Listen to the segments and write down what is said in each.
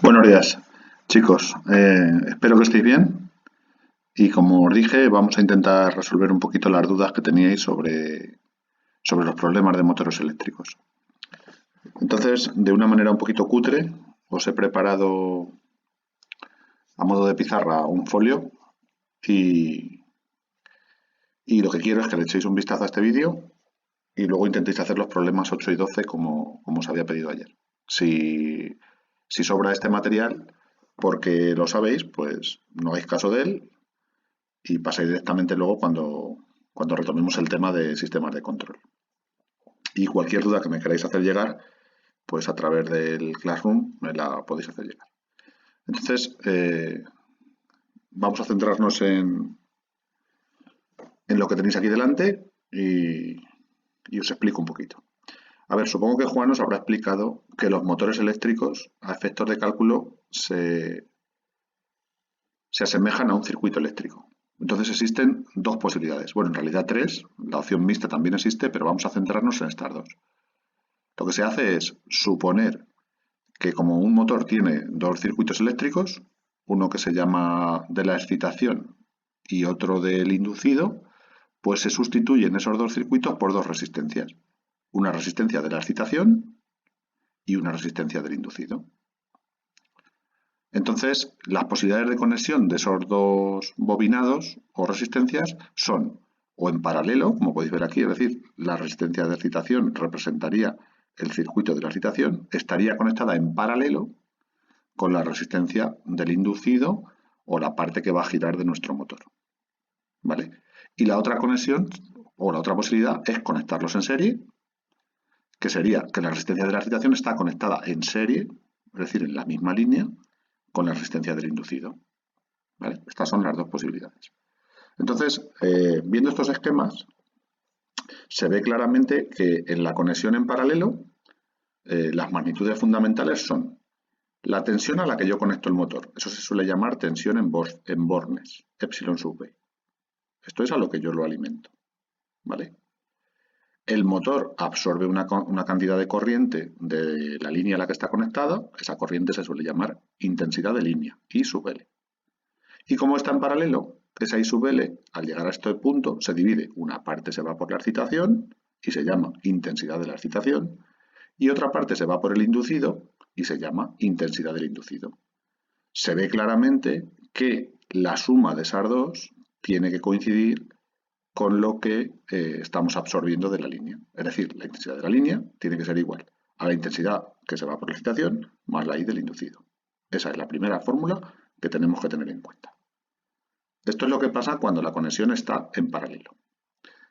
Buenos días, chicos. Espero que estéis bien y como os dije, vamos a intentar resolver un poquito las dudas que teníais sobre los problemas de motores eléctricos. Entonces, de una manera un poquito cutre, os he preparado a modo de pizarra un folio y, y lo que quiero es que le echéis un vistazo a este vídeo y luego intentéis hacer los problemas 8 y 12 como os había pedido ayer. Si sobra este material, porque lo sabéis, pues no hagáis caso de él y pasáis directamente luego cuando retomemos el tema de sistemas de control. Y cualquier duda que me queráis hacer llegar, pues a través del Classroom me la podéis hacer llegar. Entonces, vamos a centrarnos en lo que tenéis aquí delante y os explico un poquito. A ver, supongo que Juan os habrá explicado que los motores eléctricos, a efectos de cálculo, se asemejan a un circuito eléctrico. Entonces existen dos posibilidades. Bueno, en realidad tres. La opción mixta también existe, pero vamos a centrarnos en estas dos. Lo que se hace es suponer que como un motor tiene dos circuitos eléctricos, uno que se llama de la excitación y otro del inducido, pues se sustituyen esos dos circuitos por dos resistencias. Una resistencia de la excitación y una resistencia del inducido. Entonces, las posibilidades de conexión de esos dos bobinados o resistencias son o en paralelo, como podéis ver aquí, es decir, la resistencia de excitación representaría el circuito de la excitación, estaría conectada en paralelo con la resistencia del inducido o la parte que va a girar de nuestro motor. ¿Vale? Y la otra conexión o la otra posibilidad es conectarlos en serie, que sería que la resistencia de la excitación está conectada en serie, es decir, en la misma línea, con la resistencia del inducido. ¿Vale? Estas son las dos posibilidades. Entonces, viendo estos esquemas, se ve claramente que en la conexión en paralelo, las magnitudes fundamentales son la tensión a la que yo conecto el motor. Eso se suele llamar tensión en bornes, epsilon sub b. Esto es a lo que yo lo alimento. ¿Vale? El motor absorbe una cantidad de corriente de la línea a la que está conectada. Esa corriente se suele llamar intensidad de línea, I sub L. Y como está en paralelo, esa I sub L, al llegar a este punto, se divide. Una parte se va por la excitación y se llama intensidad de la excitación, y otra parte se va por el inducido y se llama intensidad del inducido. Se ve claramente que la suma de esas dos tiene que coincidir con lo que estamos absorbiendo de la línea. Es decir, la intensidad de la línea tiene que ser igual a la intensidad que se va por la excitación más la I del inducido. Esa es la primera fórmula que tenemos que tener en cuenta. Esto es lo que pasa cuando la conexión está en paralelo.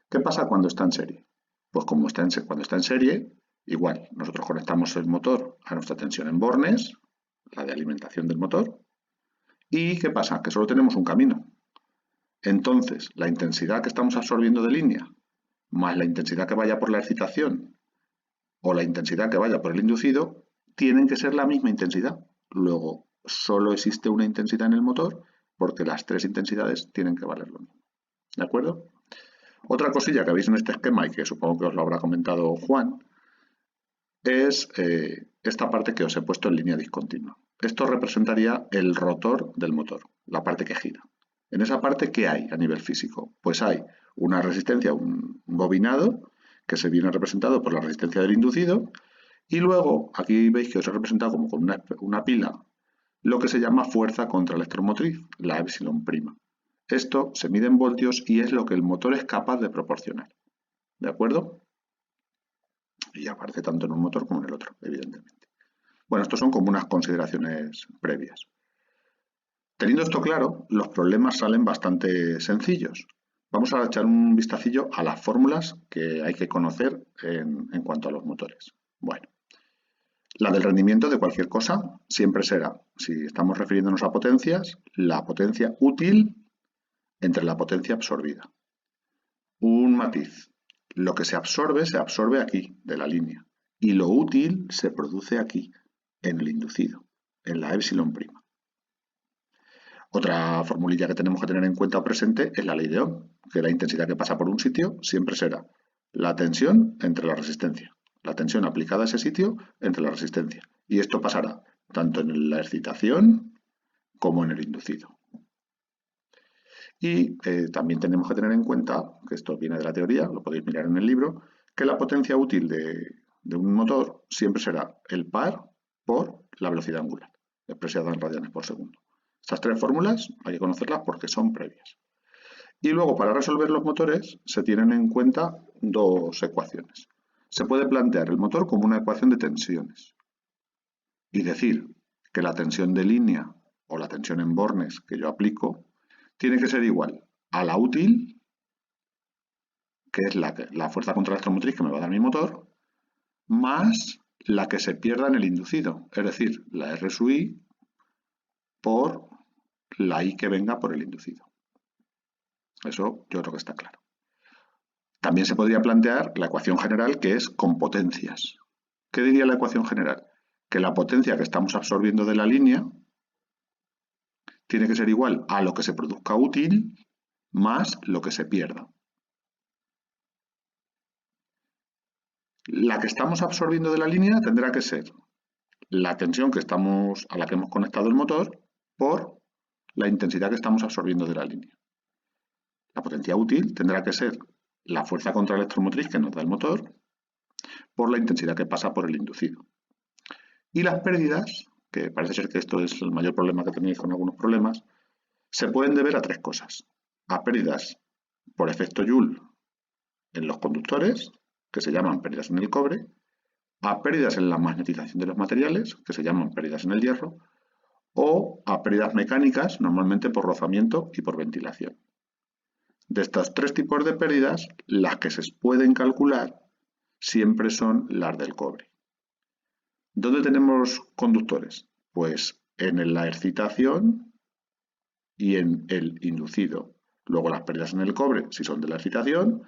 ¿Qué pasa cuando está en serie? Pues como cuando está en serie, igual, nosotros conectamos el motor a nuestra tensión en bornes, la de alimentación del motor, ¿y qué pasa? Que solo tenemos un camino. Entonces, la intensidad que estamos absorbiendo de línea, más la intensidad que vaya por la excitación o la intensidad que vaya por el inducido, tienen que ser la misma intensidad. Luego, solo existe una intensidad en el motor porque las tres intensidades tienen que valer lo mismo. ¿De acuerdo? Otra cosilla que veis en este esquema y que supongo que os lo habrá comentado Juan es esta parte que os he puesto en línea discontinua. Esto representaría el rotor del motor, la parte que gira. En esa parte, ¿qué hay a nivel físico? Pues hay una resistencia, un bobinado, que se viene representado por la resistencia del inducido, y luego aquí veis que os he representado como con una pila lo que se llama fuerza contraelectromotriz, la epsilon prima. Esto se mide en voltios y es lo que el motor es capaz de proporcionar. ¿De acuerdo? Y aparece tanto en un motor como en el otro, evidentemente. Bueno, estos son como unas consideraciones previas. Teniendo esto claro, los problemas salen bastante sencillos. Vamos a echar un vistacillo a las fórmulas que hay que conocer en cuanto a los motores. Bueno, la del rendimiento de cualquier cosa siempre será, si estamos refiriéndonos a potencias, la potencia útil entre la potencia absorbida. Un matiz. Lo que se absorbe aquí, de la línea. Y lo útil se produce aquí, en el inducido, en la epsilon prima. Otra formulilla que tenemos que tener en cuenta presente es la ley de Ohm, que la intensidad que pasa por un sitio siempre será la tensión entre la resistencia. La tensión aplicada a ese sitio entre la resistencia. Y esto pasará tanto en la excitación como en el inducido. Y también tenemos que tener en cuenta, que esto viene de la teoría, lo podéis mirar en el libro, que la potencia útil de un motor siempre será el par por la velocidad angular, expresada en radianes por segundo. Estas tres fórmulas hay que conocerlas porque son previas. Y luego, para resolver los motores, se tienen en cuenta dos ecuaciones. Se puede plantear el motor como una ecuación de tensiones y decir que la tensión de línea o la tensión en bornes que yo aplico tiene que ser igual a la útil, que es la fuerza contraelectromotriz que me va a dar mi motor, más la que se pierda en el inducido, es decir, la R sub I por la I que venga por el inducido. Eso yo creo que está claro. También se podría plantear la ecuación general, que es con potencias. ¿Qué diría la ecuación general? Que la potencia que estamos absorbiendo de la línea tiene que ser igual a lo que se produzca útil más lo que se pierda. La que estamos absorbiendo de la línea tendrá que ser la tensión a la que hemos conectado el motor por la intensidad que estamos absorbiendo de la línea. La potencia útil tendrá que ser la fuerza contraelectromotriz que nos da el motor por la intensidad que pasa por el inducido. Y las pérdidas, que parece ser que esto es el mayor problema que tenéis con algunos problemas, se pueden deber a tres cosas. A pérdidas por efecto Joule en los conductores, que se llaman pérdidas en el cobre, a pérdidas en la magnetización de los materiales, que se llaman pérdidas en el hierro, o a pérdidas mecánicas, normalmente por rozamiento y por ventilación. De estos tres tipos de pérdidas, las que se pueden calcular siempre son las del cobre. ¿Dónde tenemos conductores? Pues en la excitación y en el inducido. Luego las pérdidas en el cobre, si son de la excitación,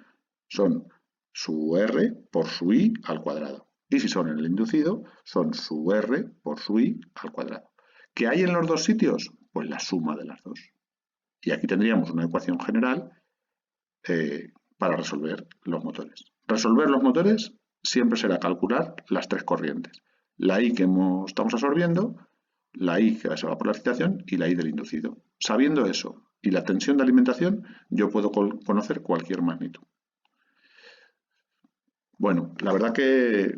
son su R por su I al cuadrado. Y si son en el inducido, son su R por su I al cuadrado. ¿Qué hay en los dos sitios? Pues la suma de las dos. Y aquí tendríamos una ecuación general para resolver los motores. Resolver los motores siempre será calcular las tres corrientes. La I que estamos absorbiendo, la I que se va por la excitación y la I del inducido. Sabiendo eso y la tensión de alimentación, yo puedo conocer cualquier magnitud. Bueno, la verdad que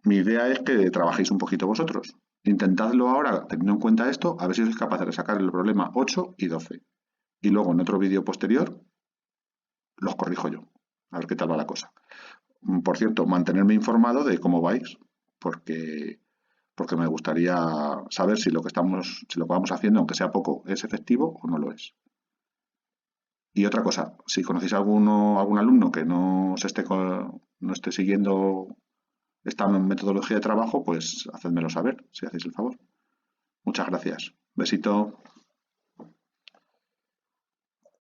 mi idea es que trabajéis un poquito vosotros. Intentadlo ahora teniendo en cuenta esto, a ver si sois capaces de sacar el problema 8 y 12. Y luego en otro vídeo posterior los corrijo yo. A ver qué tal va la cosa. Por cierto, mantenerme informado de cómo vais, porque me gustaría saber si lo que vamos haciendo, aunque sea poco, es efectivo o no lo es. Y otra cosa, si conocéis algún alumno que no esté siguiendo esta metodología de trabajo, pues hacedmelo saber, si hacéis el favor. Muchas gracias. Besito.